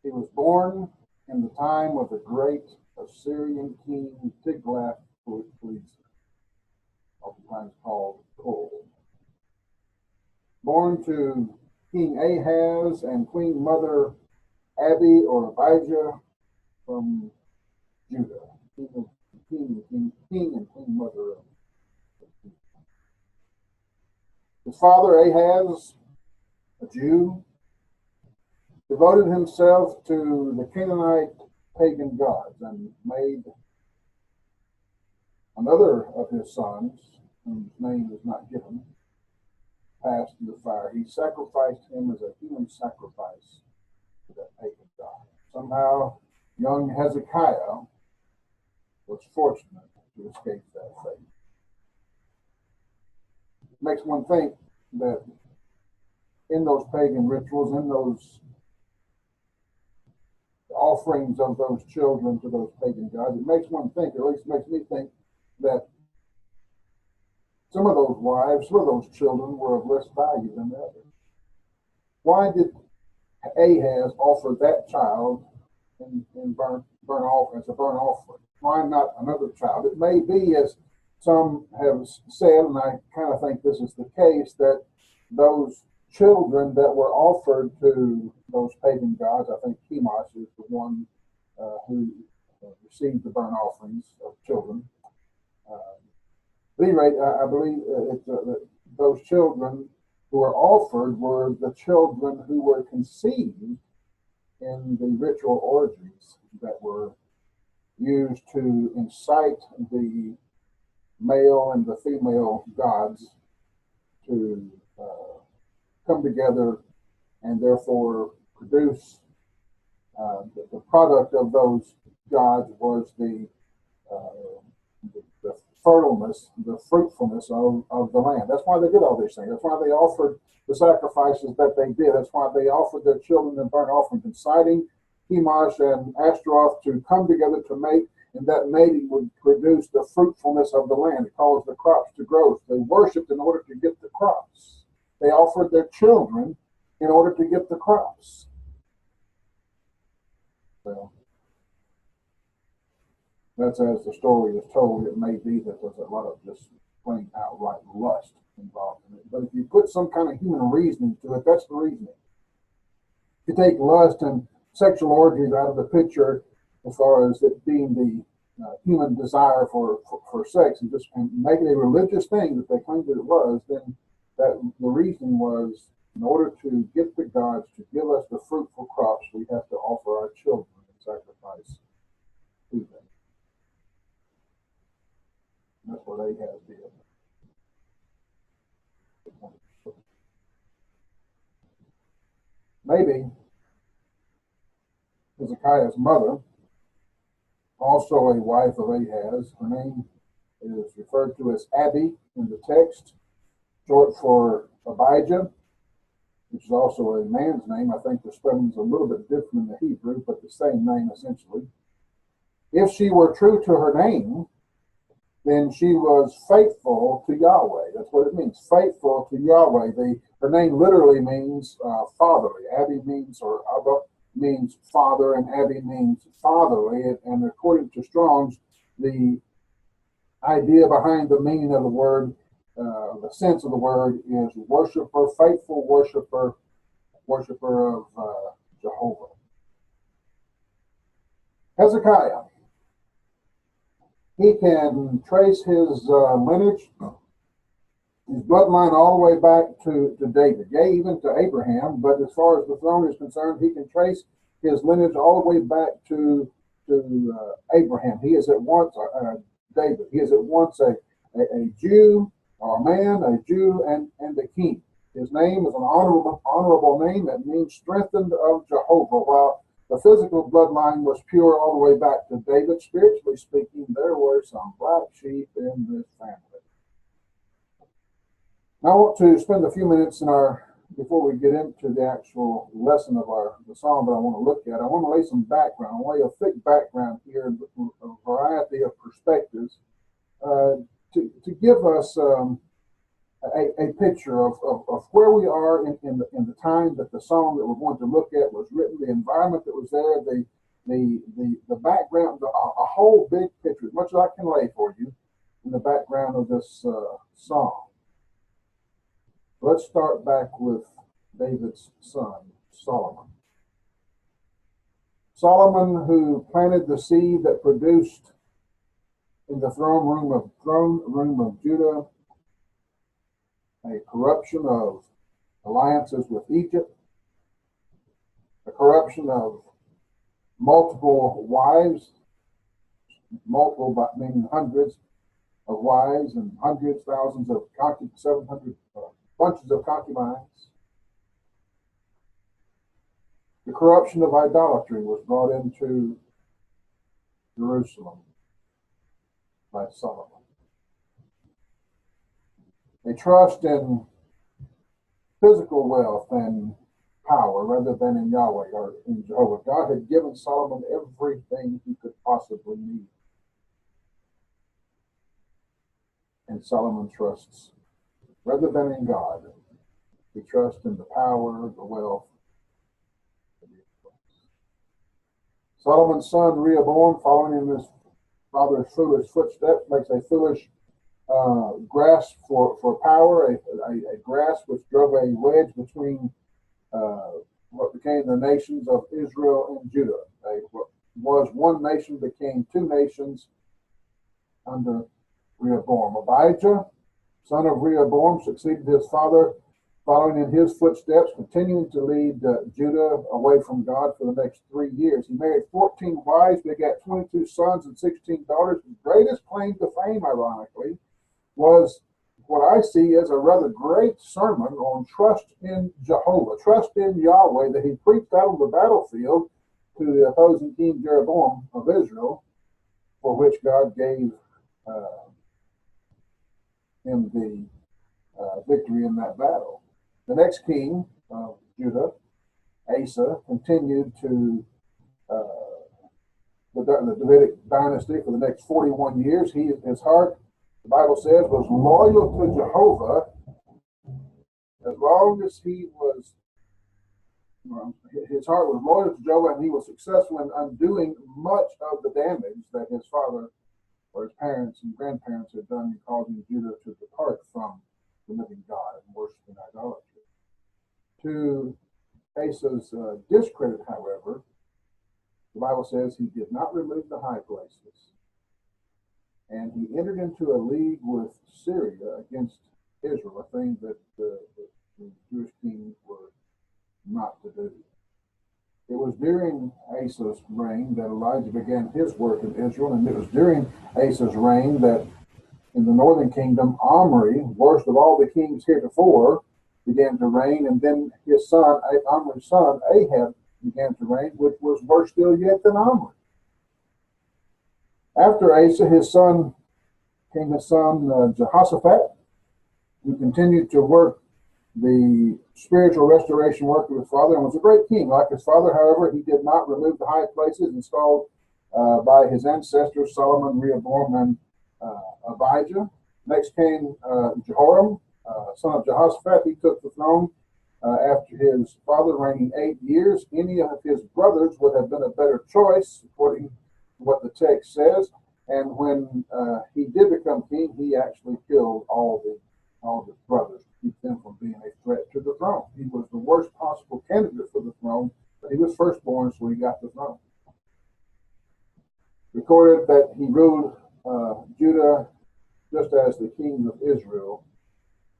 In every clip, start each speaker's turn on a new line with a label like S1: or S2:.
S1: He was born in the time of the great Assyrian king Tiglath-Pileser, oftentimes called Kul. Born to King Ahaz and Queen Mother Abi or Abijah from Judah, king and Queen Mother of Judah. His father Ahaz, a Jew, devoted himself to the Canaanite pagan gods and made another of his sons, whose name is not given, pass through the fire. He sacrificed him as a human sacrifice to that pagan god. Somehow, young Hezekiah was fortunate to escape that fate. It makes one think that in those pagan rituals, in those offerings of those children to those pagan gods, it makes one think, or at least makes me think, that some of those wives, some of those children were of less value than the others. Why did Ahaz offer that child in burnt offering as a burnt offering? Why not another child? It may be, as some have said, and I kind of think this is the case, that those children that were offered to those pagan gods, I think Chemosh is the one who received the burnt offerings of children. At any rate, I believe that those children who were offered were the children who were conceived in the ritual orgies that were used to incite the male and the female gods to come together and therefore produce the product of those gods was the fertileness, the fruitfulness of the land. That's why they did all these things. That's why they offered the sacrifices that they did. That's why they offered their children in burnt offerings, inciting Chemosh and Ashtaroth to come together to mate, and that mating would produce the fruitfulness of the land. It caused the crops to grow. They worshipped in order to get the crops. They offered their children in order to get the crops. Well, that's as the story is told. It may be that there's a lot of just plain outright lust involved in it. But if you put some kind of human reasoning to it, that's the reasoning. You take lust and sexual orgies out of the picture as far as it being the human desire for sex and just make it a religious thing that they claimed that it was, then that the reason was in order to get the gods to give us the fruitful crops, we have to offer our children in sacrifice to them. That's what Ahaz did. Maybe Hezekiah's mother, also a wife of Ahaz, her name is referred to as Abi in the text, short for Abijah, which is also a man's name. I think the spelling is a little bit different in the Hebrew, but the same name essentially. If she were true to her name, then she was faithful to Yahweh. That's what it means, faithful to Yahweh. Her name literally means fatherly. Abi means, or Abba means father, and Abi means fatherly. And according to Strong's, the idea behind the meaning of the word, the sense of the word is worshiper, faithful worshiper of Jehovah. Hezekiah. He can trace his lineage, his bloodline, all the way back to David, yea, even to Abraham. But as far as the throne is concerned, he can trace his lineage all the way back to Abraham. He is at once David. He is at once a Jew, or a man, a Jew, and a king. His name is an honorable name that means strengthened of Jehovah. While the physical bloodline was pure all the way back to David, spiritually speaking, there were some black sheep in this family. Now I want to spend a few minutes before we get into the actual lesson of the psalm that I want to look at. I want to lay some background, lay a thick background here, a variety of perspectives to give us a picture of where we are in the time that the song that we're going to look at was written, the environment that was there, the background, a whole big picture, as much as I can lay for you in the background of this song. Let's start back with David's son, Solomon. Solomon, who planted the seed that produced in the throne room of Judah a corruption of alliances with Egypt, a corruption of multiple wives, multiple meaning hundreds of wives and hundreds, thousands of 700 bunches of concubines. The corruption of idolatry was brought into Jerusalem by Solomon. A trust in physical wealth and power rather than in Yahweh or in Jehovah. God had given Solomon everything he could possibly need. And Solomon trusts, rather than in God, he trusts in the power, the wealth. Solomon's son Rehoboam, following in his father's foolish footsteps, makes a foolish grasp for power, a grasp which drove a wedge between what became the nations of Israel and Judah. What was one nation became two nations under Rehoboam. Abijah, son of Rehoboam, succeeded his father, following in his footsteps, continuing to lead Judah away from God for the next 3 years. He married 14 wives, begat 22 sons and 16 daughters. His greatest claim to fame, ironically, was what I see as a rather great sermon on trust in Jehovah, trust in Yahweh, that he preached out on the battlefield to the opposing King Jeroboam of Israel, for which God gave him the victory in that battle. The next king of Judah, Asa, continued to the Davidic dynasty for the next 41 years. His heart, the Bible says, was loyal to Jehovah as long as his heart was loyal to Jehovah, and he was successful in undoing much of the damage that his father or his parents and grandparents had done in causing Judah to depart from the living God and worshiping idolatry. To Asa's discredit, however, the Bible says he did not remove the high places, and he entered into a league with Syria against Israel, a thing that the Jewish kings were not to do. It was during Asa's reign that Elijah began his work in Israel, and it was during Asa's reign that in the northern kingdom, Omri, worst of all the kings heretofore, began to reign, and then his son, Omri's son, Ahab, began to reign, which was worse still yet than Omri. After Asa, his son, Jehoshaphat, who continued to work the spiritual restoration work of his father and was a great king. Like his father, however, he did not remove the high places installed by his ancestors, Solomon, Rehoboam, and Abijah. Next came Jehoram, son of Jehoshaphat. He took the throne after his father reigning 8 years. Any of his brothers would have been a better choice, according to what the text says. And when he did become king, he actually killed all of his brothers to keep them from being a threat to the throne. He was the worst possible candidate for the throne, but he was firstborn, so he got the throne. Recorded that he ruled Judah just as the kings of Israel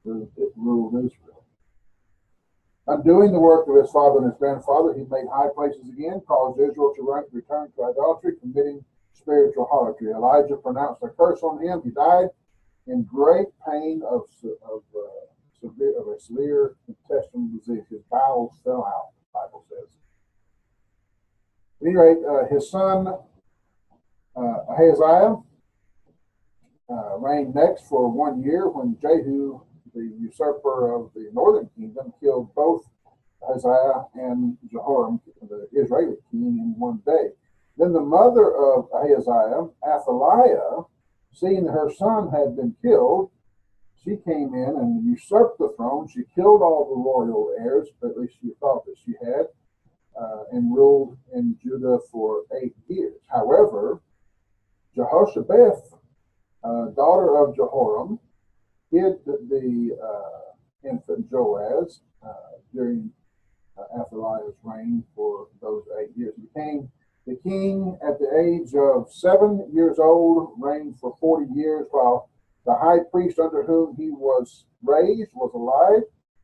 S1: ruled Israel. Undoing the work of his father and his grandfather, he made high places again, caused Israel to return to idolatry, committing spiritual harlotry. Elijah pronounced a curse on him. He died in great pain of a severe intestinal disease. His bowels fell out, the Bible says. At any rate, his son Ahaziah reigned next for 1 year when Jehu, the usurper of the northern kingdom, killed both Ahaziah and Jehoram, the Israeli king, in one day. Then the mother of Ahaziah, Athaliah, seeing that her son had been killed, she came in and usurped the throne. She killed all the royal heirs, but at least she thought that she had, and ruled in Judah for 8 years. However, Jehoshabeth, daughter of Jehoram, hid the infant Joaz during Athaliah's reign for those 8 years. He became the king at the age of 7 years old, reigned for 40 years, while the high priest under whom he was raised was alive.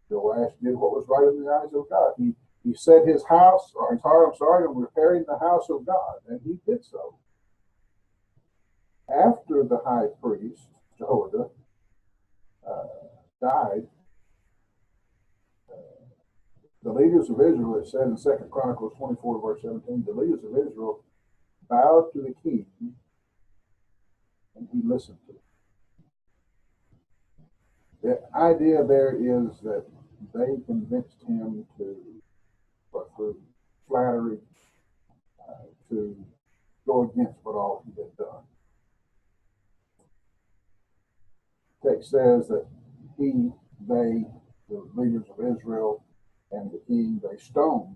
S1: Joash did what was right in the eyes of God. He set his house, or his heart, on repairing the house of God, and he did so. After the high priest, Jehoiada, died, the leaders of Israel, it said in 2 Chronicles 24, verse 17, the leaders of Israel bowed to the king, and he listened to them. The idea there is that they convinced him through flattery, to go against what all he had done. The text says that the leaders of Israel and the king, they stoned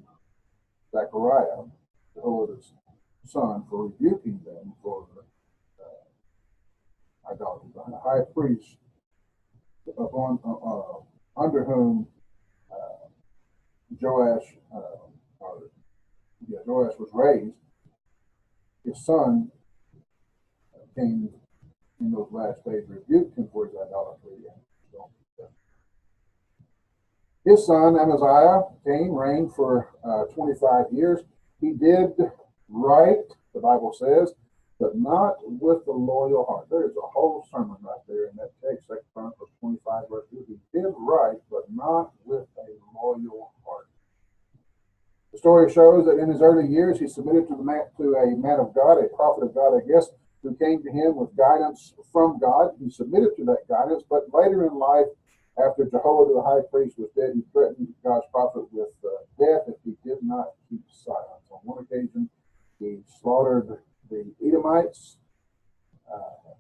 S1: Zechariah, Jehoiada's son, for rebuking them for idolatry. The high priest, under whom Joash was raised, his son came in those last days, rebuked him for his idolatry. His son Amaziah reigned for 25 years. He did right, the Bible says, but not with a loyal heart. There is a whole sermon right there in that text, 2 Chronicles 25, verse 2. He did right, but not with a loyal heart. The story shows that in his early years, he submitted to a man of God, a prophet of God, I guess, who came to him with guidance from God. He submitted to that guidance, but later in life, after Jehoiada the high priest was dead, he threatened God's prophet with death if he did not keep silence. On one occasion, he slaughtered the Edomites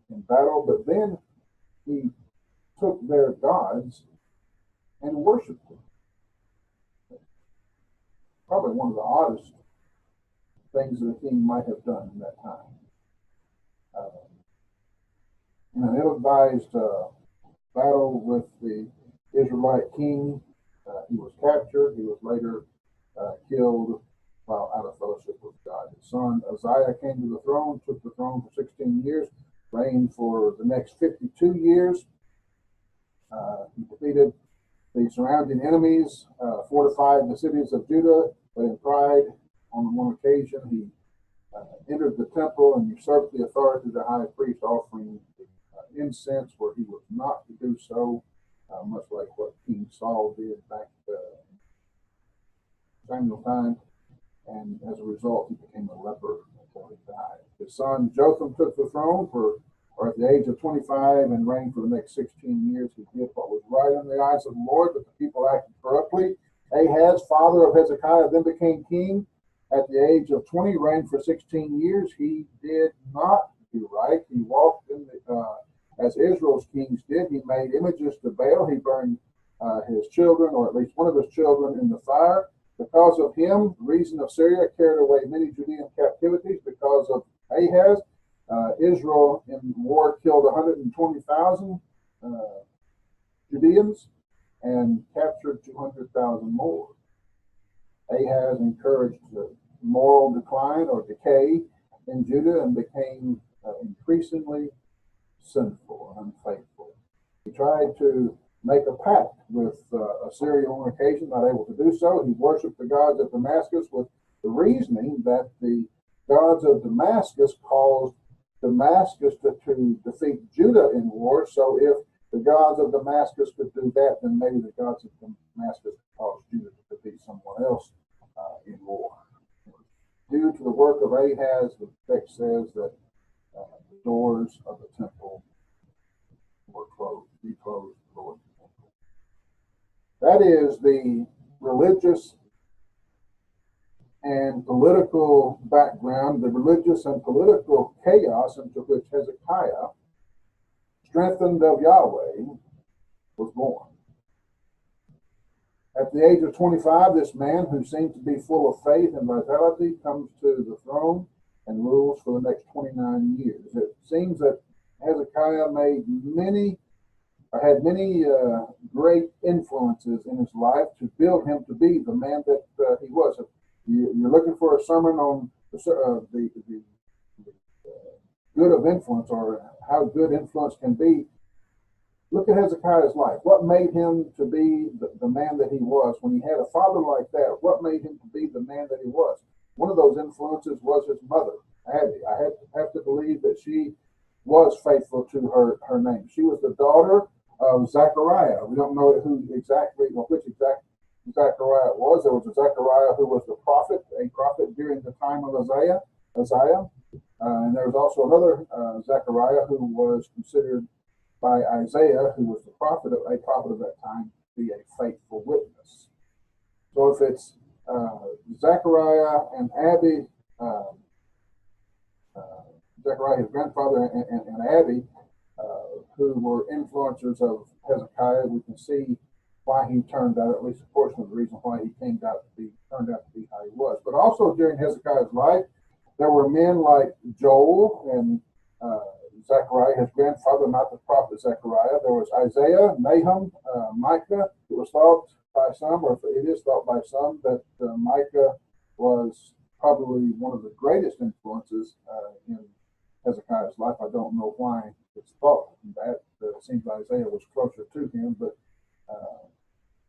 S1: in battle, but then he took their gods and worshipped them. Probably one of the oddest things that a king might have done in that time. In an ill-advised battle with the Israelite king, he was captured. He was later killed while out of fellowship with God. His son Uzziah came to the throne, took the throne for 16 years, reigned for the next 52 years. He defeated the surrounding enemies, fortified the cities of Judah, but in pride, on one occasion, he entered the temple and usurped the authority of the high priest, offering incense where he was not to do so, much like what King Saul did back in Samuel time. And as a result, he became a leper until he died. His son Jotham took the throne at the age of 25 and reigned for the next 16 years. He did what was right in the eyes of the Lord, but the people acted corruptly. Ahaz, father of Hezekiah, then became king. At the age of 20, reigned for 16 years. He did not do right. He walked in as Israel's kings did. He made images to Baal. He burned his children, or at least one of his children, in the fire. Because of him, the reason of Syria carried away many Judean captivities. Because of Ahaz, Israel in war killed 120,000 Judeans and captured 200,000 more. Ahaz encouraged moral decline or decay in Judah and became increasingly sinful and unfaithful. He tried to make a pact with Assyria on occasion, not able to do so. He worshipped the gods of Damascus with the reasoning that the gods of Damascus caused Damascus to defeat Judah in war. So if the gods of Damascus could do that, then maybe the gods of Damascus could cause Judah to defeat someone else in war. Due to the work of Ahaz, the text says that the doors of the temple were closed. He closed the doors of the temple. That is the religious and political background, the religious and political chaos into which Hezekiah, strengthened of Yahweh, was born. At the age of 25, this man, who seemed to be full of faith and vitality, comes to the throne and rules for the next 29 years. It seems that Hezekiah had many great influences in his life to build him to be the man that he was. If you're looking for a sermon on the good of influence, or how good influence can be, look at Hezekiah's life. What made him to be the man that he was? When he had a father like that, what made him to be the man that he was? One of those influences was his mother, Abby. I have to believe that she was faithful to her name. She was the daughter of Zechariah. We don't know who exactly, or which exact Zechariah it was. There was a Zechariah who was a prophet during the time of Isaiah. And there was also another Zechariah who was considered by Isaiah, who was a prophet of that time, to be a faithful witness. So if it's Zechariah and Abby, Zechariah, his grandfather, and Abby, who were influencers of Hezekiah, we can see why he turned out, at least a portion of the reason why he turned out to be how he was. But also during Hezekiah's life, there were men like Joel and Zechariah, his grandfather, not the prophet Zechariah. There was Isaiah, Nahum, Micah. It was thought by some, or it is thought by some, that Micah was probably one of the greatest influences in Hezekiah's life. I don't know why it's thought that. It seems Isaiah was closer to him, but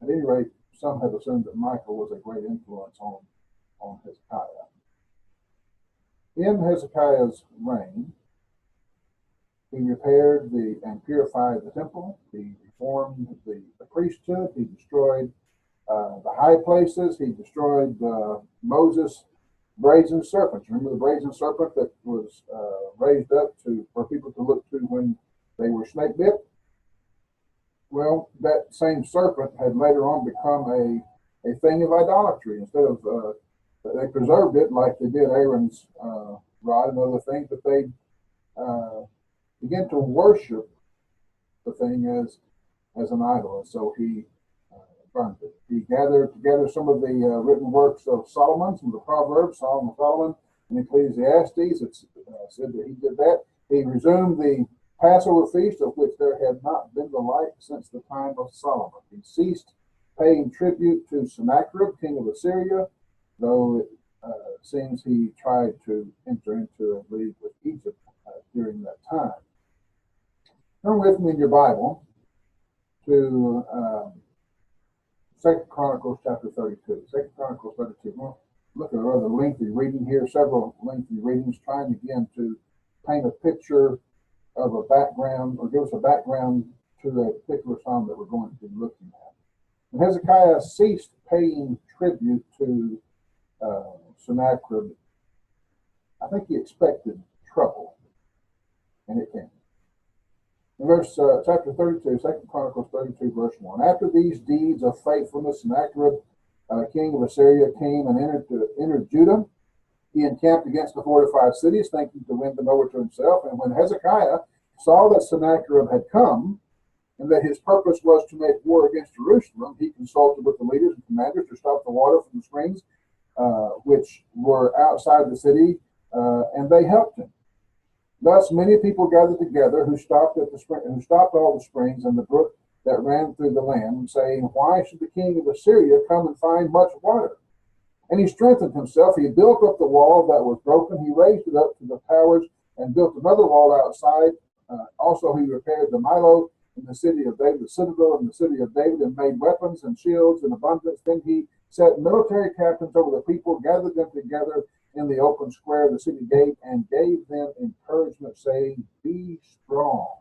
S1: at any rate, some have assumed that Micah was a great influence on Hezekiah. In Hezekiah's reign, he repaired and purified the temple. He reformed the priesthood. He destroyed the high places. He destroyed Moses' brazen serpents. Remember the brazen serpent that was raised up for people to look to when they were snake bit? Well, that same serpent had later on become a thing of idolatry. Instead of they preserved it like they did Aaron's rod and other things, but they began to worship the thing as an idol. And so he burned it. He gathered together some of the written works of Solomon, some of the Proverbs, Solomon, and Ecclesiastes. It's said that he did that. He resumed the Passover feast, of which there had not been the like since the time of Solomon. He ceased paying tribute to Sennacherib, king of Assyria, though it seems he tried to enter into a league with Egypt during that time. Turn with me in your Bible to 2 Chronicles chapter 32. 2 Chronicles 32. We'll look at a rather lengthy reading here, several lengthy readings, trying again to paint a picture of a background, or give us a background to a particular psalm that we're going to be looking at. When Hezekiah ceased paying tribute to Sennacherib, I think he expected trouble, and it came. In chapter 32, 2 Chronicles 32, verse 1. After these deeds of faithfulness, Sennacherib, king of Assyria, came and entered Judah. He encamped against the fortified cities, thinking to win them over to himself. And when Hezekiah saw that Sennacherib had come, and that his purpose was to make war against Jerusalem, he consulted with the leaders and commanders to stop the water from the springs, which were outside the city, and they helped him. Thus many people gathered together who stopped all the springs and the brook that ran through the land, saying, "Why should the king of Assyria come and find much water?" And he strengthened himself. He built up the wall that was broken. He raised it up to the towers and built another wall outside. Also he repaired the Milo in the city of David, the citadel in the city of David, and made weapons and shields in abundance. Then he set military captains over the people, gathered them together in the open square of the city gate, and gave them encouragement, saying, "Be strong,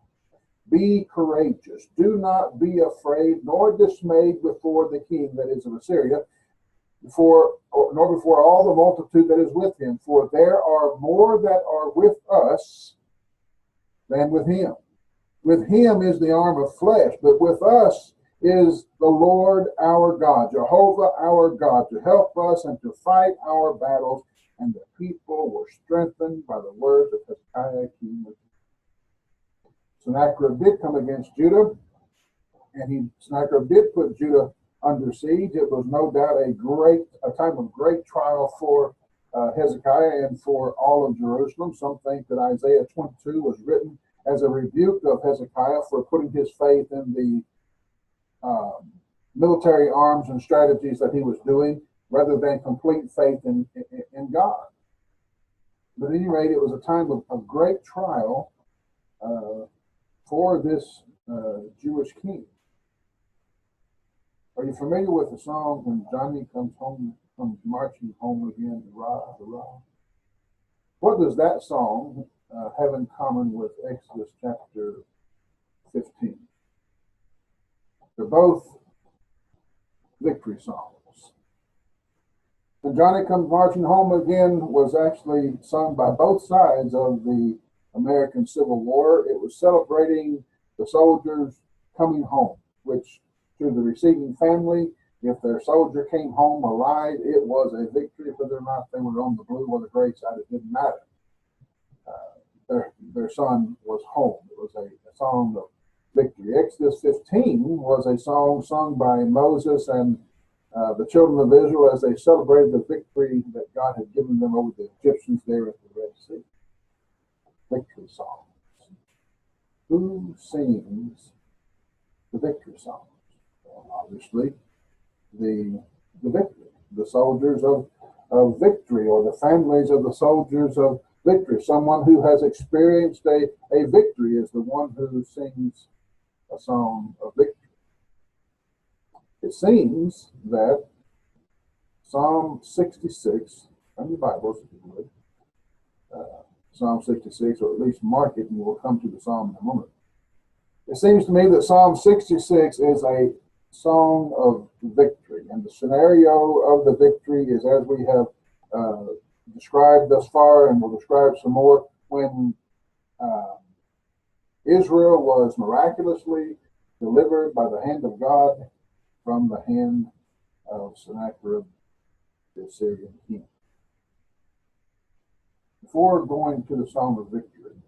S1: be courageous, do not be afraid nor dismayed before the king," that is of Assyria, nor before all the multitude that is with him, for there are more that are with us than with him. With him is the arm of flesh, but with us is the Lord our God, Jehovah our God, to help us and to fight our battles. And the people were strengthened by the words of Hezekiah, king of Judah. Sennacherib did come against Judah, Sennacherib did put Judah under siege. It was no doubt a time of great trial for Hezekiah and for all of Jerusalem. Some think that Isaiah 22 was written as a rebuke of Hezekiah for putting his faith in the military arms and strategies that he was doing, rather than complete faith in God. But at any rate, it was a time of great trial for this Jewish king. Are you familiar with the song, "When Johnny comes marching home again, hurrah, hurrah"? What does that song have in common with Exodus chapter 15? They're both victory songs. "When Johnny Comes Marching Home Again" was actually sung by both sides of the American Civil War. It was celebrating the soldiers coming home, which to the receiving family, if their soldier came home alive, it was a victory. Whether or not they were on the blue or the gray side, it didn't matter. Their son was home. It was a song of victory. Exodus 15 was a song sung by Moses and the children of Israel as they celebrated the victory that God had given them over the Egyptians there at the Red Sea. Victory songs. Who sings the victory songs? Well, obviously, the victory, the soldiers of victory, or the families of the soldiers of victory. Someone who has experienced a victory is the one who sings a song of victory. It seems that Psalm 66, from your Bibles, if you would, Psalm 66, or at least mark it, and we'll come to the Psalm in a moment. It seems to me that Psalm 66 is a song of victory, and the scenario of the victory is as we have described thus far, and we'll describe some more, when Israel was miraculously delivered by the hand of God from the hand of Sennacherib, the Assyrian king. Before going to the Psalm of Victory,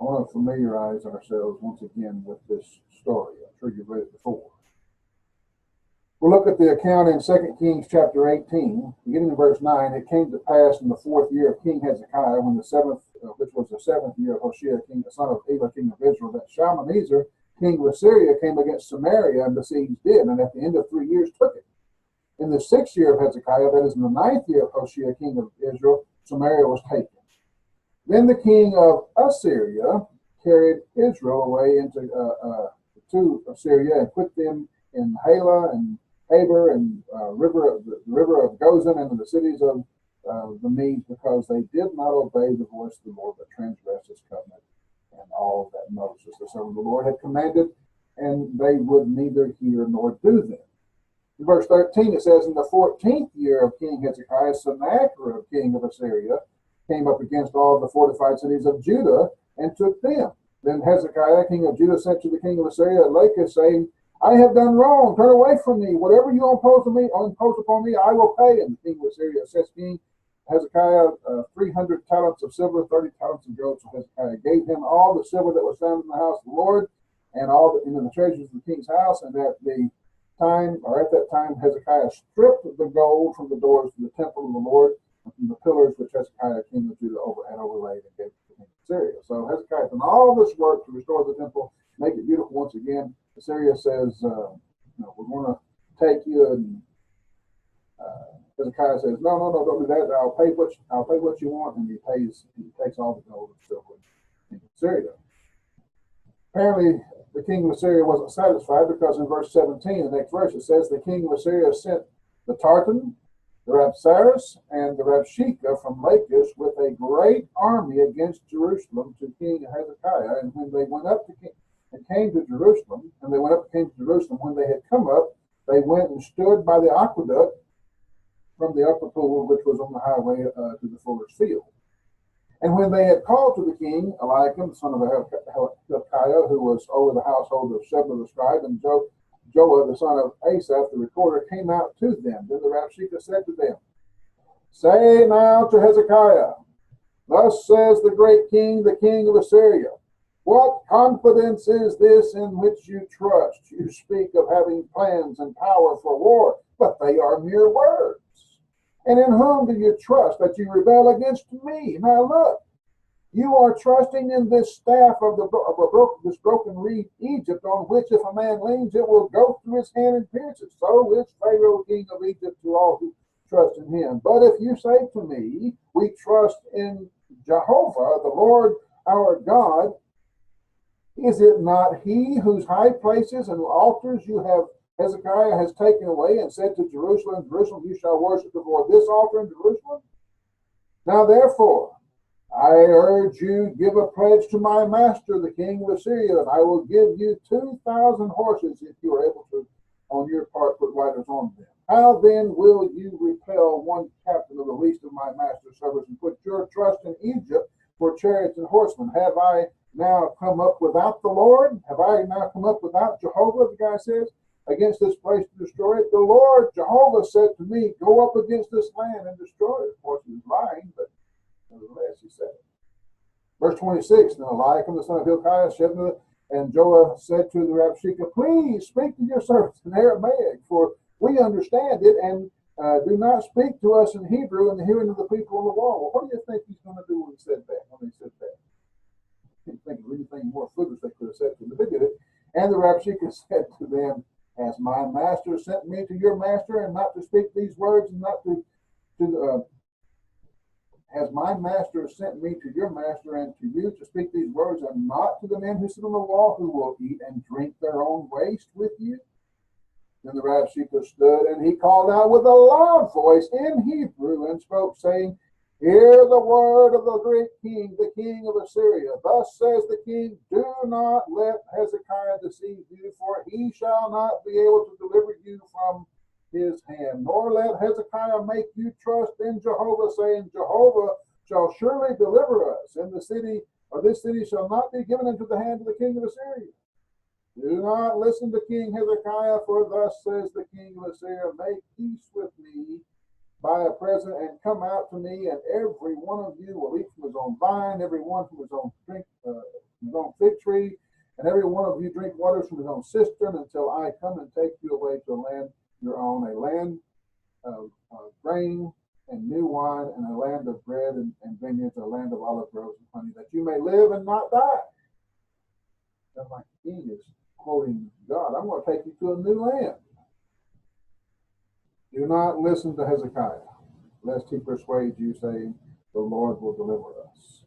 S1: I want to familiarize ourselves once again with this story. I'm sure you've read it before. We'll look at the account in 2 Kings chapter 18, beginning in verse 9. "It came to pass in the 4th year of King Hezekiah, when which was the 7th year of Hoshea, king, the son of Elah, king of Israel, that Shalmaneser, king of Assyria, came against Samaria and besieged it, and at the end of 3 years took it. In the 6th year of Hezekiah, that is in the 9th year of Hoshea, king of Israel, Samaria was taken. Then the king of Assyria carried Israel away to Assyria and put them in Halah and Habor and the river of Gozan, and in the cities of the Medes, because they did not obey the voice of the Lord, but transgressed his covenant and all that Moses, the servant of the Lord, had commanded, and they would neither hear nor do them." In verse 13 it says, "In the 14th year of King Hezekiah, Sennacherib, king of Assyria, came up against all the fortified cities of Judah and took them. Then Hezekiah, king of Judah, sent to the king of Assyria at Lachish, saying, I have done wrong. Turn away from me. Whatever you impose upon me, I will pay." And the king of Assyria assessed King Hezekiah 300 talents of silver, 30 talents of gold. So Hezekiah gave him all the silver that was found in the house of the Lord, and all in the treasures of the king's house. And at that time, Hezekiah stripped the gold from the doors of the temple of the Lord, and from the pillars which Hezekiah, king of Judah, had overlaid, and gave to the king of Assyria. So Hezekiah done all this work to restore the temple, make it beautiful once again. Assyria says, we're going to take you, and Hezekiah says, no, don't do that. I'll pay what you want, and he takes all the gold and silver in Assyria. Apparently, the king of Assyria wasn't satisfied, because in verse 17, the next verse, it says, "The king of Assyria sent the Tartan, the Rabsaris, and the Rabshakeh from Lachish with a great army against Jerusalem to King Hezekiah. And when they went up came to Jerusalem, when they had come up, they went and stood by the aqueduct from the upper pool, which was on the highway to the fuller's field. And when they had called to the king, Eliakim, the son of Hilkiah, who was over the household of Shebna the scribe, and Joah, the son of Asaph, the recorder, came out to them. Then the Rabshakeh said to them, Say now to Hezekiah, Thus says the great king, the king of Assyria, What confidence is this in which you trust? You speak of having plans and power for war, but they are mere words. And in whom do you trust that you rebel against me? Now look, you are trusting in this staff of this broken reed, Egypt, on which if a man leans, it will go through his hand and pierce it. So is Pharaoh, king of Egypt, to all who trust in him. But if you say to me, we trust in Jehovah, the Lord our God, is it not he whose high places and altars Hezekiah has taken away and said to Jerusalem, Jerusalem, you shall worship before this altar in Jerusalem? Now therefore, I urge you, give a pledge to my master, the king of Assyria, and I will give you 2,000 horses if you are able to, on your part, put riders on them. How then will you repel one captain of the least of my master's servants and put your trust in Egypt for chariots and horsemen? Have I now come up without the Lord? Have I now come up without Jehovah, the guy says, against this place to destroy it? The Lord, Jehovah, said to me, go up against this land and destroy it. Of course, he was lying, but nevertheless, he said it. Verse 26, Now Eliakim the son of Hilkiah, Shebna, and Joah said to the Rabshakeh, please speak to your servants in Aramaic, for we understand it, and do not speak to us in Hebrew in the hearing of the people on the wall. Well, what do you think he's going to do when he said that? I didn't think of anything more foolish they could have said to him, but they did it. And the Rabshakeh said to them, has my master sent me to your master, and not to speak these words, and not has my master sent me to your master and to you to speak these words, and not to the men who sit on the wall, who will eat and drink their own waste with you? Then the Rabshakeh stood, and he called out with a loud voice in Hebrew, and spoke, saying, hear the word of the great king, the king of Assyria. Thus says the king, do not let Hezekiah deceive you, for he shall not be able to deliver you from his hand, nor let Hezekiah make you trust in Jehovah, saying, Jehovah shall surely deliver us, and this city shall not be given into the hand of the king of Assyria. Do not listen to King Hezekiah, for thus says the king of Assyria, make peace with me by a present, and come out to me, and every one of you will eat from his own vine, every one from his own his own fig tree, and every one of you drink waters from his own cistern, until I come and take you away to a land your own, a land of grain and new wine, and a land of bread and vineyards, a land of olive groves and honey, that you may live and not die. That's like the king is quoting God. I'm going to take you to a new land. Do not listen to Hezekiah, lest he persuade you, saying, the Lord will deliver us.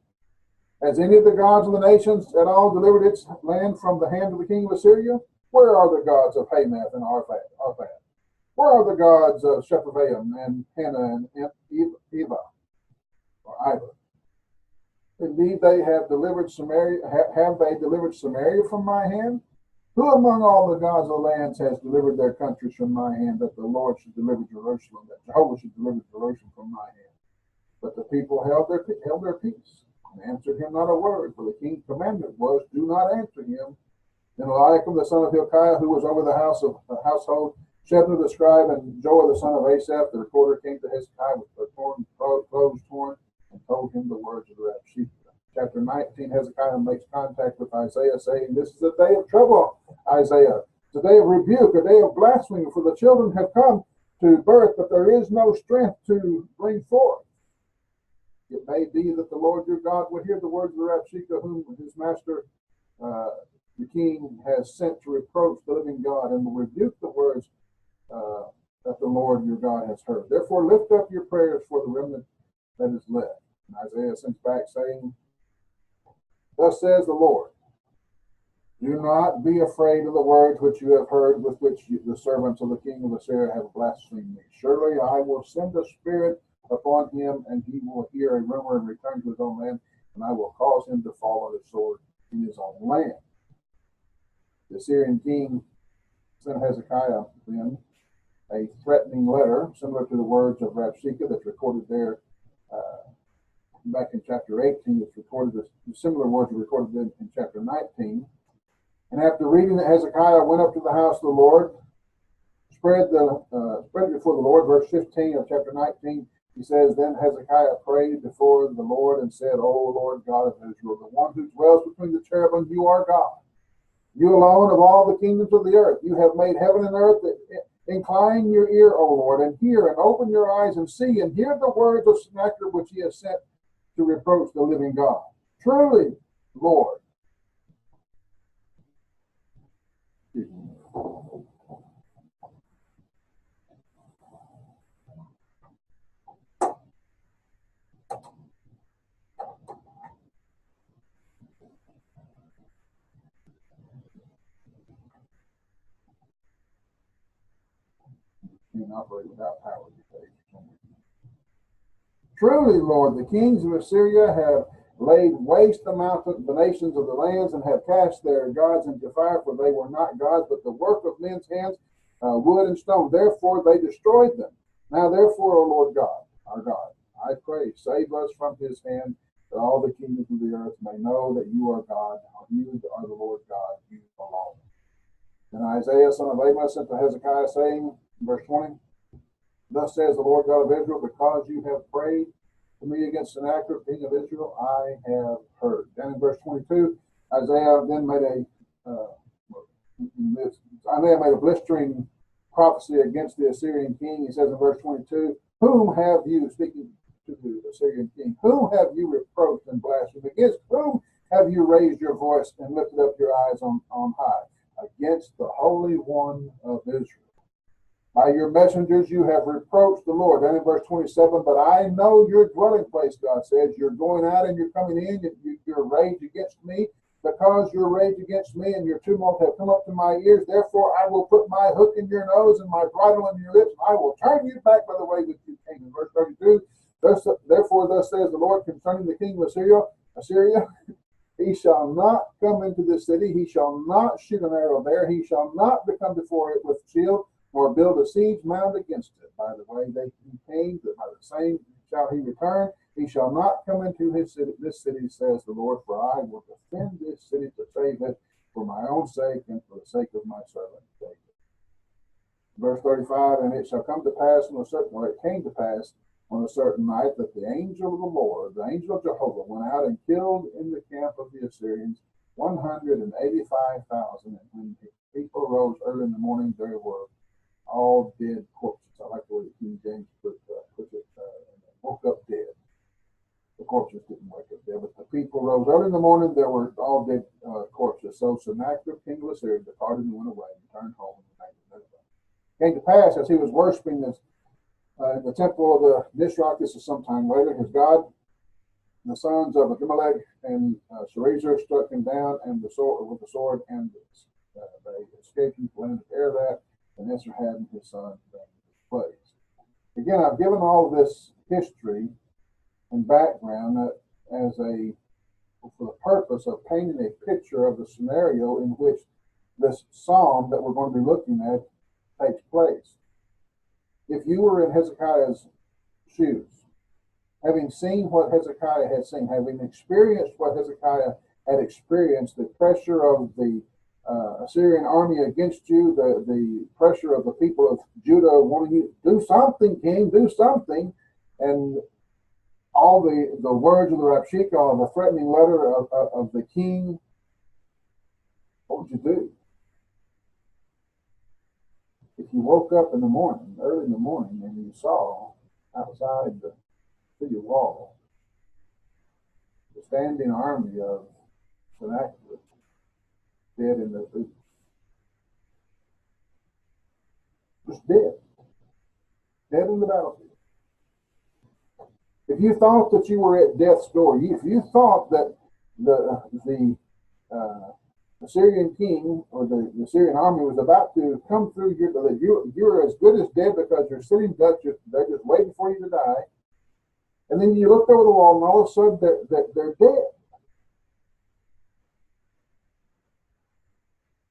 S1: Has any of the gods of the nations at all delivered its land from the hand of the king of Assyria? Where are the gods of Hamath and Arpad? Where are the gods of Shepharvaim and Hannah and Eva, or Iva? Indeed, they have delivered Samaria. Have they delivered Samaria from my hand? Who among all the gods of the lands has delivered their countries from my hand, that the Lord should deliver Jerusalem, that Jehovah should deliver Jerusalem from my hand? But the people held their peace, and answered him not a word, for the king's commandment was, do not answer him. Then Eliakim the son of Hilkiah, who was over the household, Shebna the scribe, and Joah the son of Asaph, the recorder, came to Hezekiah with their clothes torn, and told him the words of the Rabshakeh. Chapter 19, Hezekiah makes contact with Isaiah, saying, this is a day of trouble, Isaiah. It's a day of rebuke, a day of blasphemy, for the children have come to birth, but there is no strength to bring forth. It may be that the Lord your God will hear the words of the Rabshakeh, whom his master, the king, has sent to reproach the living God, and will rebuke the words that the Lord your God has heard. Therefore, lift up your prayers for the remnant that is left. And Isaiah sends back, saying, thus says the Lord, do not be afraid of the words which you have heard, with which the servants of the king of Assyria have blasphemed me. Surely I will send a spirit upon him, and he will hear a rumor and return to his own land, and I will cause him to fall on the sword in his own land. The Assyrian king sent Hezekiah then a threatening letter, similar to the words of Rabshakeh that's recorded there back in chapter 18. It's recorded, the similar words are recorded in chapter 19. And after reading that, Hezekiah went up to the house of the Lord, spread it before the Lord, verse 15 of chapter 19. He says, Then Hezekiah prayed before the Lord and said, O Lord God of Israel, the one who dwells between the cherubim, you are God. You alone of all the kingdoms of the earth. You have made heaven and earth. Incline your ear, O Lord, and hear, and open your eyes and see, and hear the words of Sennacherib which he has sent to reproach the living God. Truly, Lord. You can operate without power. Truly, Lord, the kings of Assyria have laid waste the nations of the lands, and have cast their gods into fire, for they were not gods, but the work of men's hands, wood and stone. Therefore they destroyed them. Now therefore, O Lord God, our God, I pray, save us from his hand, that all the kingdoms of the earth may know that you are God, you are the Lord God, you alone. And Isaiah son of Amos sent to Hezekiah, saying, verse 20, Thus says the Lord God of Israel, because you have prayed to me against Sennacherib, king of Israel, I have heard. Then in verse 22, Isaiah then made Isaiah made a blistering prophecy against the Assyrian king. He says in verse 22, Whom have you, speaking to the Assyrian king, whom have you reproached and blasphemed? Against whom have you raised your voice and lifted up your eyes on high? Against the Holy One of Israel. By your messengers you have reproached the Lord. Then in verse 27, But I know your dwelling place, God says. You're going out and you're coming in. Your rage against me, because your rage against me and your tumult have come up to my ears. Therefore I will put my hook in your nose and my bridle in your lips. And I will turn you back by the way that you came. In verse 32, Therefore thus says the Lord concerning the king of Assyria, He shall not come into this city. He shall not shoot an arrow there. He shall not become before it with shield, nor build a siege mound against it. By the way that he came, that by the same shall he return. He shall not come into this city, says the Lord, for I will defend this city to save it for my own sake and for the sake of my servant David. Verse 35, And it shall come to pass on a certain, or it came to pass on a certain night, that the angel of the Lord, the angel of Jehovah, went out and killed in the camp of the Assyrians 185,000. And when the people rose early in the morning, there were all dead corpses. I like the way the King James puts it. Woke up dead. The corpses didn't wake up dead, but the people rose early in the morning. There were all dead corpses. So Sennacherib, king of Assyria, departed and went away and returned home in the night of Nineveh. It came to pass, as he was worshiping the temple of the Nisroch, this is sometime later, his god, the sons of Abimelech and Sharezer struck him down and with the sword, and they escaped him to the land of Ararat. And Esarhaddon his son reigned in his place. Again, I've given all of this history and background for the purpose of painting a picture of the scenario in which this psalm that we're going to be looking at takes place. If you were in Hezekiah's shoes, having seen what Hezekiah had seen, having experienced what Hezekiah had experienced, the pressure of the Assyrian army against you, the pressure of the people of Judah wanting you to do something, king, do something, and all the words of the Rabshakeh, the threatening letter of the king, what would you do? If you woke up in the morning, early in the morning, and you saw outside the city wall the standing army of Sennacherib, dead in their boots. Just dead. Dead in the battlefield. If you thought that you were at death's door, if you thought that the Assyrian king or the Assyrian army was about to come through, you're as good as dead because you're sitting ducks, they're just waiting for you to die. And then you looked over the wall and all of a sudden they're dead.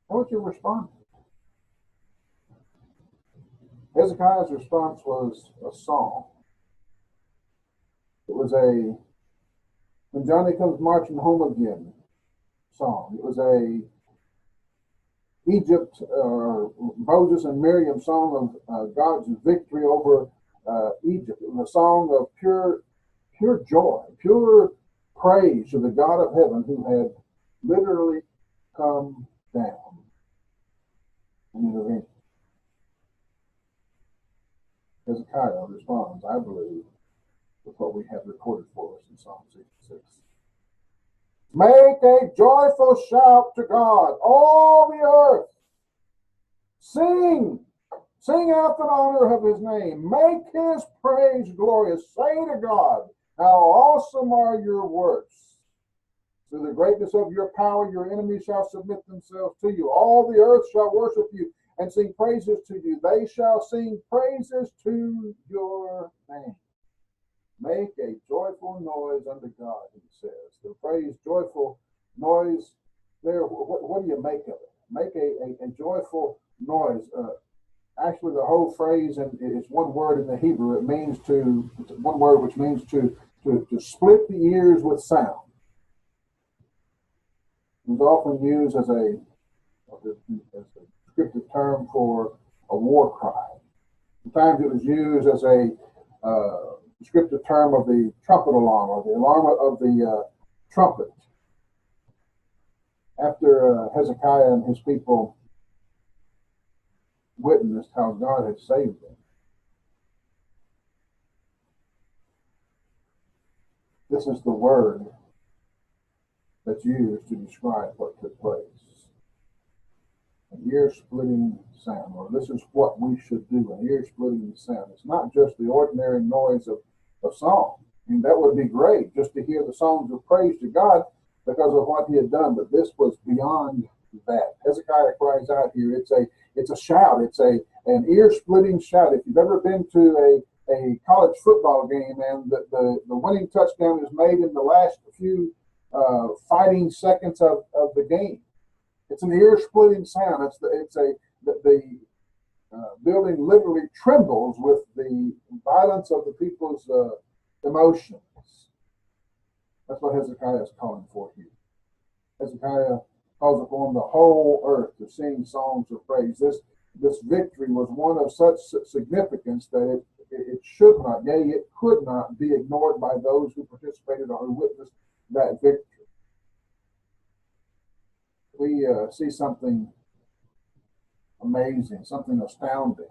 S1: How would you respond? Hezekiah's response was a song. It was When Johnny Comes Marching Home Again song. It was a Egypt, Moses and Miriam song of God's victory over Egypt. It was a song of pure joy, pure praise to the God of heaven who had literally come down and intervened. Hezekiah responds, I believe, with what we have recorded for us in Psalm 66. Make a joyful shout to God, all the earth. Sing out the honor of his name. Make his praise glorious. Say to God, how awesome are your works. Through the greatness of your power, your enemies shall submit themselves to you. All the earth shall worship you and sing praises to you. They shall sing praises to your name. Make a joyful noise unto God, he says. The phrase joyful noise there, what do you make of it? Make a joyful noise. Actually, the whole phrase, and it's one word in the Hebrew, it's one word which means to split the ears with sound. It's often used as a descriptive term for a war cry. Sometimes it was used as a descriptive term of the trumpet alarm or the alarm of the trumpet. After Hezekiah and his people witnessed how God had saved them, this is the word that's used to describe what took place. An ear-splitting sound, or this is what we should do, an ear-splitting sound. It's not just the ordinary noise of song. I mean, that would be great, just to hear the songs of praise to God because of what he had done, but this was beyond that. Hezekiah cries out here, it's a shout, it's an ear-splitting shout. If you've ever been to a college football game and the winning touchdown is made in the last few fighting seconds of the game, it's an ear-splitting sound. The building literally trembles with the violence of the people's emotions. That's what Hezekiah is calling for here. Hezekiah calls upon the whole earth to sing songs of praise. This victory was one of such significance that it should not, nay, it could not be ignored by those who participated or who witnessed that victory. We see something amazing, something astounding.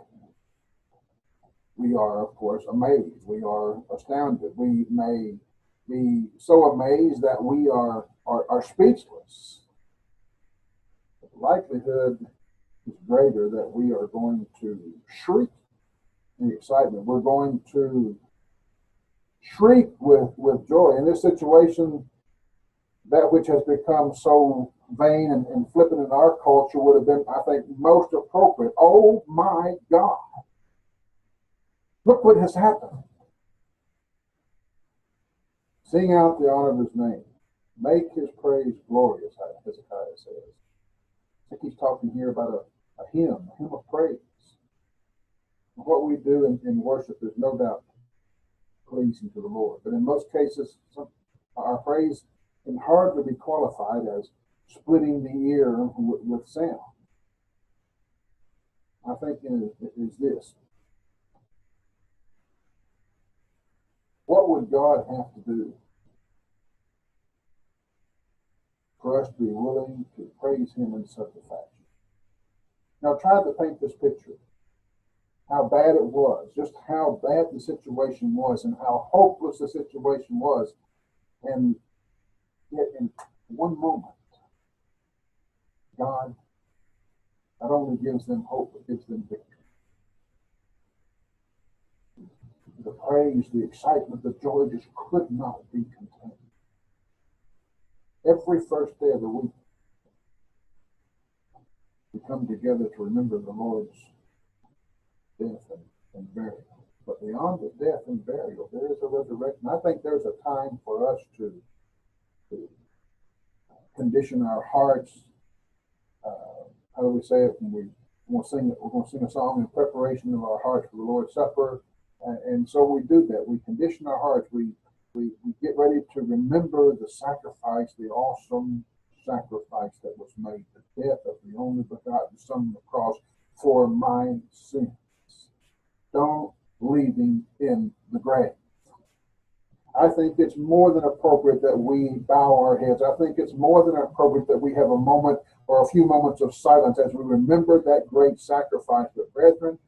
S1: We are, of course, amazed. We are astounded. We may be so amazed that we are speechless. But the likelihood is greater that we are going to shriek in excitement. We're going to shriek with joy. In this situation, that which has become so vain and flippant in our culture would have been, I think, most appropriate. Oh my God. Look what has happened. Sing out the honor of his name. Make his praise glorious, Hezekiah says. I think he's talking here about a hymn of praise. What we do in worship is no doubt pleasing to the Lord. But in most cases, our praise can hardly be qualified as splitting the ear with sound. I think it is this. What would God have to do for us to be willing to praise him in such a fashion? Now try to paint this picture. How bad it was, just how bad the situation was and how hopeless the situation was. And yet in one moment, God not only gives them hope, but gives them victory. The praise, the excitement, the joy just could not be contained. Every first day of the week, we come together to remember the Lord's death and burial. But beyond the death and burial, there is a resurrection. I think there's a time for us to condition our hearts. How do we say it when we're going to sing a song in preparation of our hearts for the Lord's Supper. And so we do that. We condition our hearts. We get ready to remember the sacrifice, the awesome sacrifice that was made, the death of the only begotten Son on the cross for my sins. Don't leaving in the grave. I think it's more than appropriate that we bow our heads. I think it's more than appropriate that we have a moment or a few moments of silence as we remember that great sacrifice. But brethren,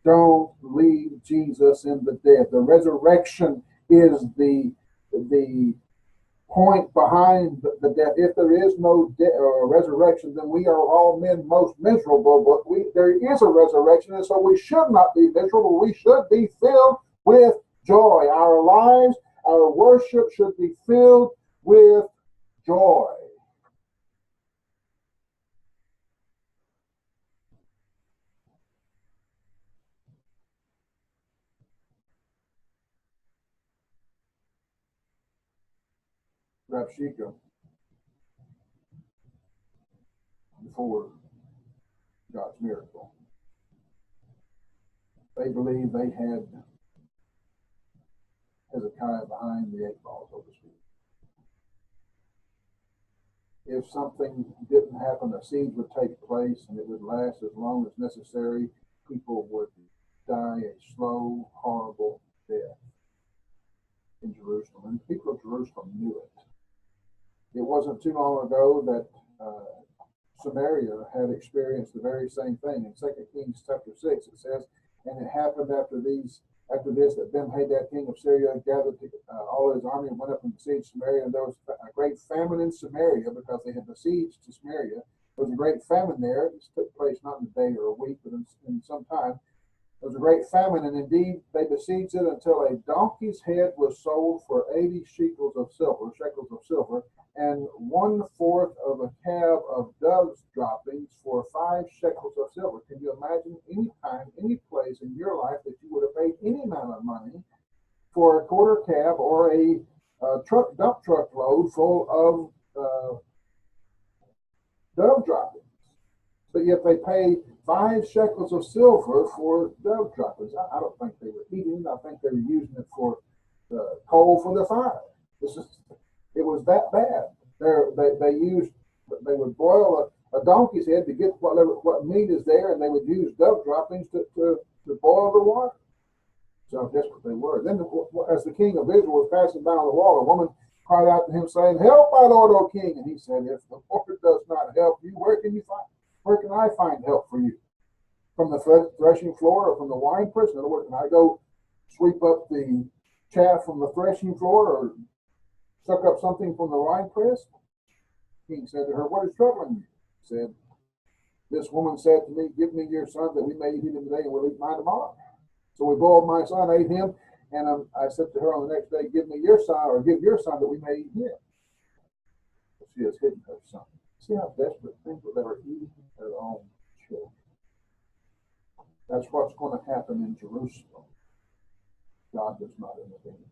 S1: don't leave Jesus in the dead. The resurrection is the point behind the death. If there is no resurrection, then we are all men most miserable. But there is a resurrection, and so we should not be miserable. We should be filled with joy. Our lives, our worship should be filled with joy. Rabshakeh, before God's miracle, they believed they had Hezekiah behind the eight ball, so to speak. If something didn't happen, a siege would take place and it would last as long as necessary. People would die a slow, horrible death in Jerusalem. And the people of Jerusalem knew it. It wasn't too long ago that Samaria had experienced the very same thing. In 2 Kings chapter 6, it says, and it happened after this that Ben-Hadad, king of Syria, gathered all his army and went up and besieged Samaria. And there was a great famine in Samaria because they had besieged to Samaria. There was a great famine there. This took place not in a day or a week, but in some time. There was a great famine, and indeed they besieged it until a donkey's head was sold for 80 shekels of silver, and 1/4 of a cab of dove's droppings for 5 shekels of silver. Can you imagine any time, any place in your life that you would have paid any amount of money for a quarter cab or a dump truck load full of dove droppings? But yet they paid 5 shekels of silver for dove droppings. I don't think they were eating. I think they were using it for coal for the fire. It was that bad. They would boil a donkey's head to get what meat is there, and they would use dove droppings to boil the water. So desperate they were. Then, as the king of Israel was passing by on the wall, a woman cried out to him, saying, "Help, my lord, O king!" And he said, "If the Lord does not help you, where can I find help for you? From the threshing floor or from the winepress? In other words, can I go sweep up the chaff from the threshing floor or suck up something from the winepress?" The king said to her, "What is troubling you?" She said, "This woman said to me, 'Give me your son that we may eat him today and we'll eat mine tomorrow.' So we boiled my son, ate him, and I said to her on the next day, 'Give me your son, or give your son that we may eat him.' But she has hidden her son." See how desperate people that are eating their own children. That's what's going to happen in Jerusalem. God does not intervene.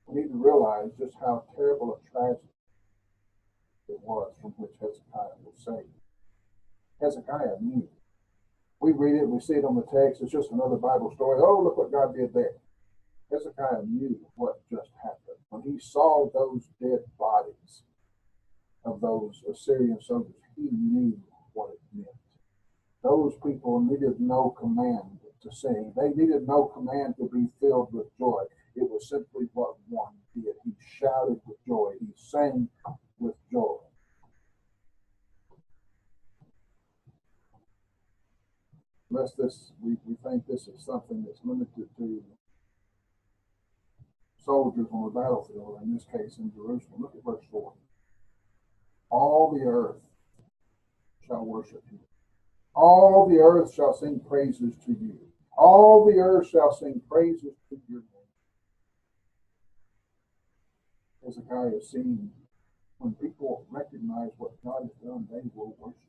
S1: We need to realize just how terrible a tragedy it was from which Hezekiah was saved. Hezekiah knew. We read it, we see it on the text. It's just another Bible story. Oh, look what God did there. Hezekiah knew what just happened. When he saw those dead bodies of those Assyrian soldiers, he knew what it meant. Those people needed no command to sing. They needed no command to be filled with joy. It was simply what one did. He shouted with joy. He sang with joy. Unless we think this is something that's limited to soldiers on the battlefield, in this case in Jerusalem. Look at verse 4. All the earth shall worship you. All the earth shall sing praises to you. All the earth shall sing praises to your name. Hezekiah is seen when people recognize what God has done, they will worship.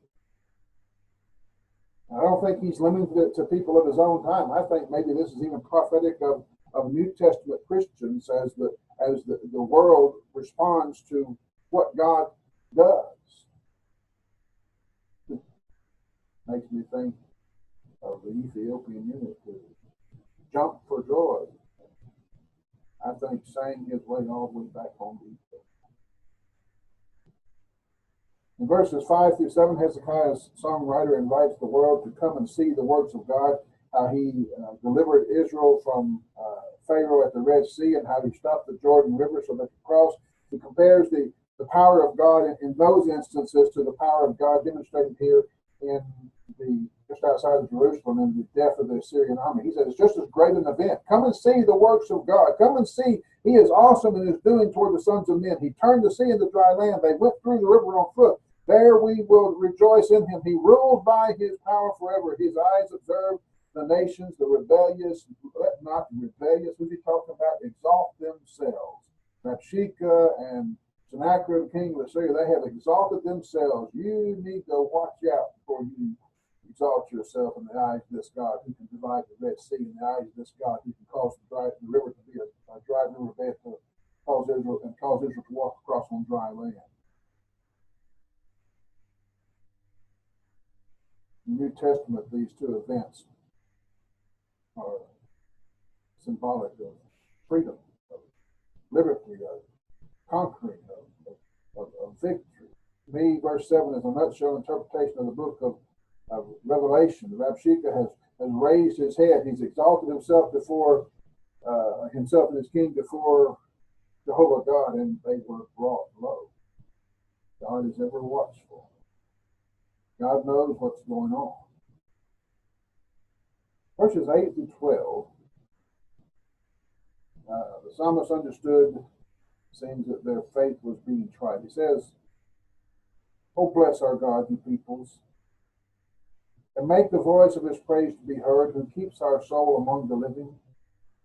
S1: I don't think he's limited it to people of his own time. I think maybe this is even prophetic of New Testament Christians as the world responds to what God does. Makes me think of the Ethiopian eunuch who jumped for joy. I think sang his way all the way back home to Ethiopia. In verses 5 through 7, Hezekiah's songwriter invites the world to come and see the works of God, how he delivered Israel from Pharaoh at the Red Sea and how he stopped the Jordan River so they could cross. He compares the power of God in those instances to the power of God demonstrated here in the just outside of Jerusalem in the death of the Assyrian army. He said it's just as great an event. Come and see the works of God. Come and see he is awesome in his doing toward the sons of men. He turned the sea into dry land. They went through the river on foot. There we will rejoice in him. He ruled by his power forever. His eyes observe the nations, the rebellious, let not the rebellious, who's he talking about, exalt themselves. Rabshakeh and Sennacherib, king of Assyria, they have exalted themselves. You need to watch out before you exalt yourself in the eyes of this God who can divide the Red Sea, in the eyes of this God who can cause the river to be a dry riverbed to cause Israel to walk across on dry land. In the New Testament, these two events are symbolic of freedom, of liberty, of conquering, of victory. To me, verse 7 is a nutshell interpretation of the book of Revelation. Rabshakeh has raised his head. He's exalted himself before himself and his king before Jehovah God, and they were brought low. God is ever watchful. God knows what's going on. Verses 8 through 12, the psalmist understood, seems that their faith was being tried. He says, "Oh, bless our God, you peoples, and make the voice of his praise to be heard, who keeps our soul among the living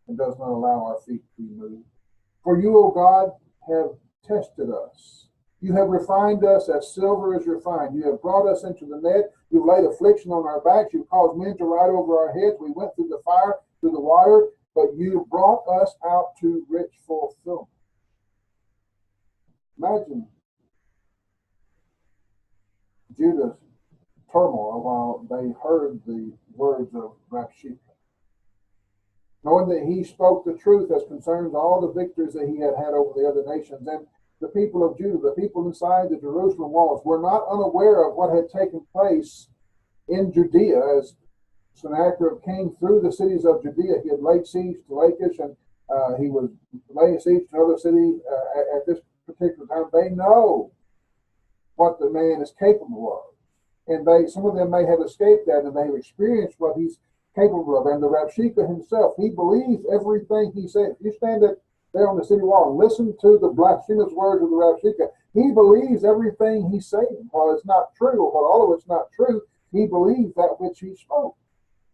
S1: and does not allow our feet to be moved. For you, O God, have tested us. You have refined us as silver is refined. You have brought us into the net. You've laid affliction on our backs. You've caused men to ride over our heads. We went through the fire, through the water, but you brought us out to rich fulfillment." Imagine Judah's turmoil while they heard the words of Rabshakeh, knowing that he spoke the truth as concerns all the victories that he had had over the other nations. And the people of Judah, the people inside the Jerusalem walls, were not unaware of what had taken place in Judea as Sennacherib came through the cities of Judea. He had laid siege to Lachish, and he was laying siege to another city at this particular time. They know what the man is capable of. And some of them may have escaped that, and they've experienced what he's capable of. And the Rabshakeh himself, he believes everything he says. You stand there on the city wall and listen to the blasphemous words of the Rabshakeh. He believes everything he's saying. While it's not true, or while all of it's not true, he believes that which he spoke.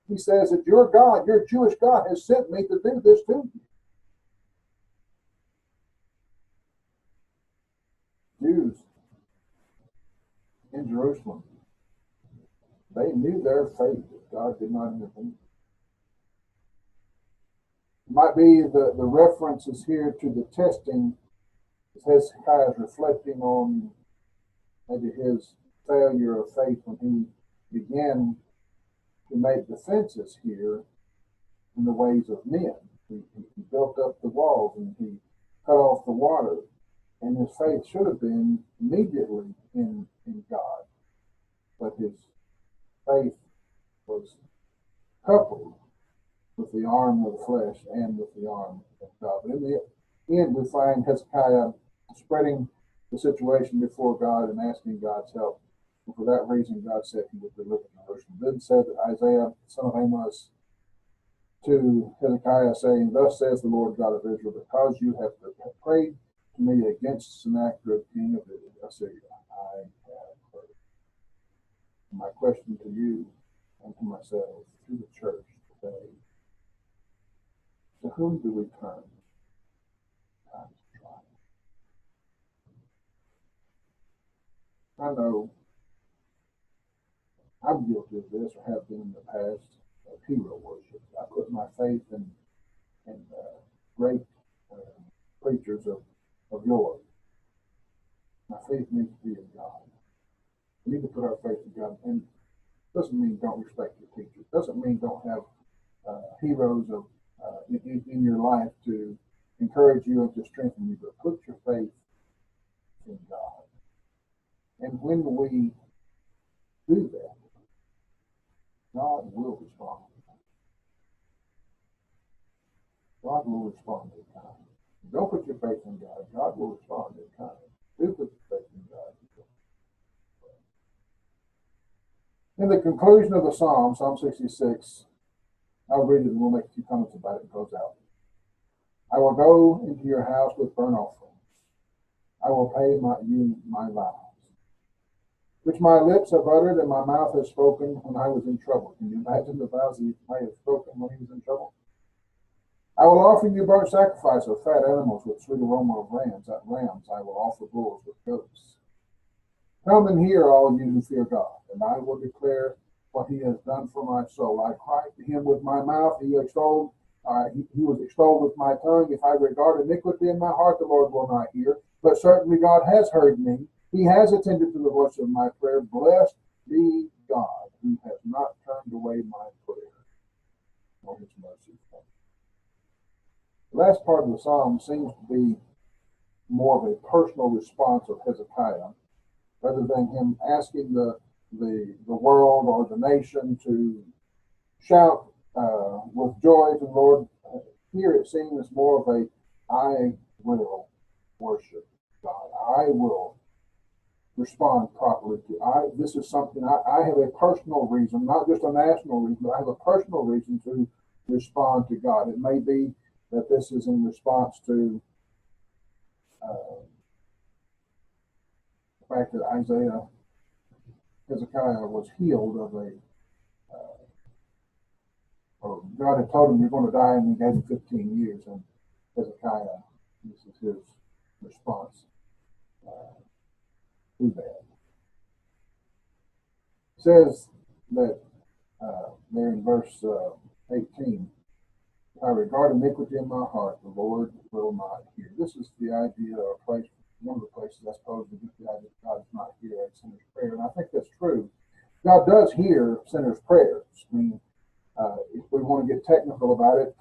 S1: He says that your God, your Jewish God, has sent me to do this to you. Jews in Jerusalem, they knew their fate if God did not intervene. It might be the references here to the testing, as Hezekiah is reflecting on maybe his failure of faith when he began to make defenses here in the ways of men. He built up the walls and he cut off the water, and his faith should have been immediately in God. But his faith was coupled with the arm of the flesh and with the arm of God. But in the end, we find Hezekiah spreading the situation before God and asking God's help. And for that reason, God said he would deliver Jerusalem. Then said Isaiah, son of Amos, to Hezekiah, saying, "Thus says the Lord God of Israel, because you have prayed to me against Sennacherib, king of Assyria, I have heard." My question to you and to myself, to the church today, to whom do we turn? Times of trial. I know I'm guilty of this, or have been in the past, of hero worship. I put my faith in great preachers of yore. My faith needs to be in God. We need to put our faith in God. And it doesn't mean don't respect your teachers. It doesn't mean don't have heroes in your life to encourage you and to strengthen you. But put your faith in God. And when we do that, God will respond. God will respond in kind. Don't put your faith in God. God will respond in kind. Do put your faith in God. In the conclusion of the Psalm, Psalm 66, I'll read it and we'll make a few comments about it. It goes out. I will go into your house with burnt offering. I will pay you my vows, which my lips have uttered and my mouth has spoken when I was in trouble. Can you imagine the vows he might have spoken when he was in trouble? I will offer you burnt sacrifice of fat animals with sweet aroma of rams. At rams I will offer bulls with goats. Come and hear, all you who fear God, and I will declare what he has done for my soul. I cried to him with my mouth. He was extolled with my tongue. If I regard iniquity in my heart, the Lord will not hear. But certainly God has heard me. He has attended to the voice of my prayer. Blessed be God, who has not turned away my prayer, nor his mercy. The last part of the psalm seems to be more of a personal response of Hezekiah, rather than him asking the world or the nation to shout with joy to the Lord. Here it seems more of a, I will worship God. I will respond properly to. This is something I have a personal reason, not just a national reason, but I have a personal reason to respond to God. It may be that this is in response to the fact that Hezekiah was healed of or God had told him you're going to die, and he gave him 15 years, and Hezekiah, this is his response to that. It says that there in verse 18, if I regard iniquity in my heart, the Lord will not hear. This is the idea, or place, one of the places I suppose we get the idea that God is not hear a sinner's prayer, and I think that's true. God does hear sinners' prayers. I mean, if we want to get technical about it,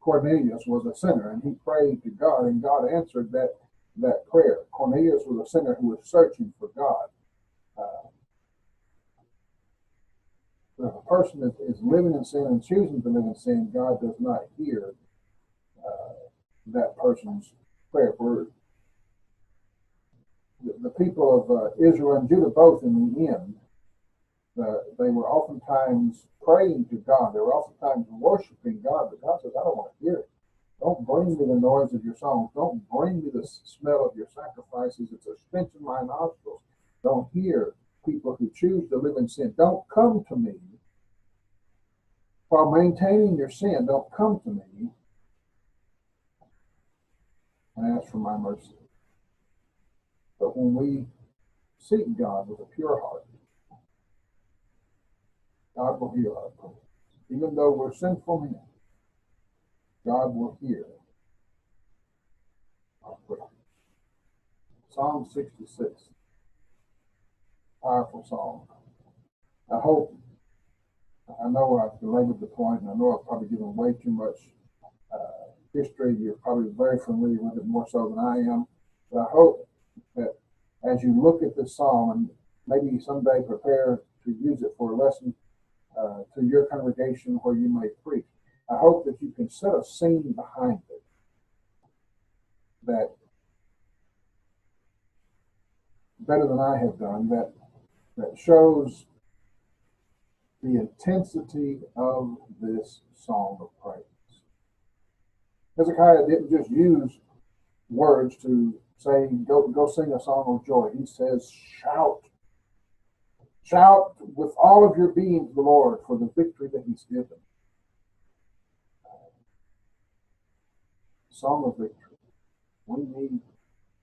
S1: Cornelius was a sinner, and he prayed to God, and God answered that prayer. Cornelius was a sinner who was searching for God. If a person is living in sin and choosing to live in sin, God does not hear that person's prayer. For the people of Israel and Judah both, in the end, they were oftentimes praying to God. They were oftentimes worshiping God, but God says, I don't want to hear it. Don't bring me the noise of your songs. Don't bring me the smell of your sacrifices. It's a stench in my nostrils. Don't hear people who choose to live in sin. Don't come to me while maintaining your sin. Don't come to me and ask for my mercy. But when we seek God with a pure heart, God will hear our prayers. Even though we're sinful men, God will hear our prayer. Psalm 66, powerful psalm. I know I've belabored the point, and I know I've probably given way too much history. You're probably very familiar with it, more so than I am. But I hope that as you look at this psalm, and maybe someday prepare to use it for a lesson to your congregation where you may preach, I hope that you can set a scene behind it that better than I have done, that shows the intensity of this song of praise. Hezekiah didn't just use words to say, go sing a song of joy. He says, shout with all of your being to the Lord for the victory that he's given. Song of victory. We need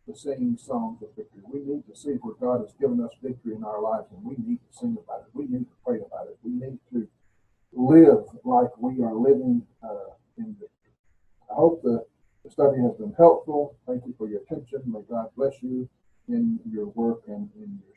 S1: to sing songs of victory. We need to see where God has given us victory in our lives, and we need to sing about it. We need to pray about it. We need to live like we are living in victory. I hope the study has been helpful. Thank you for your attention. May God bless you in your work and in your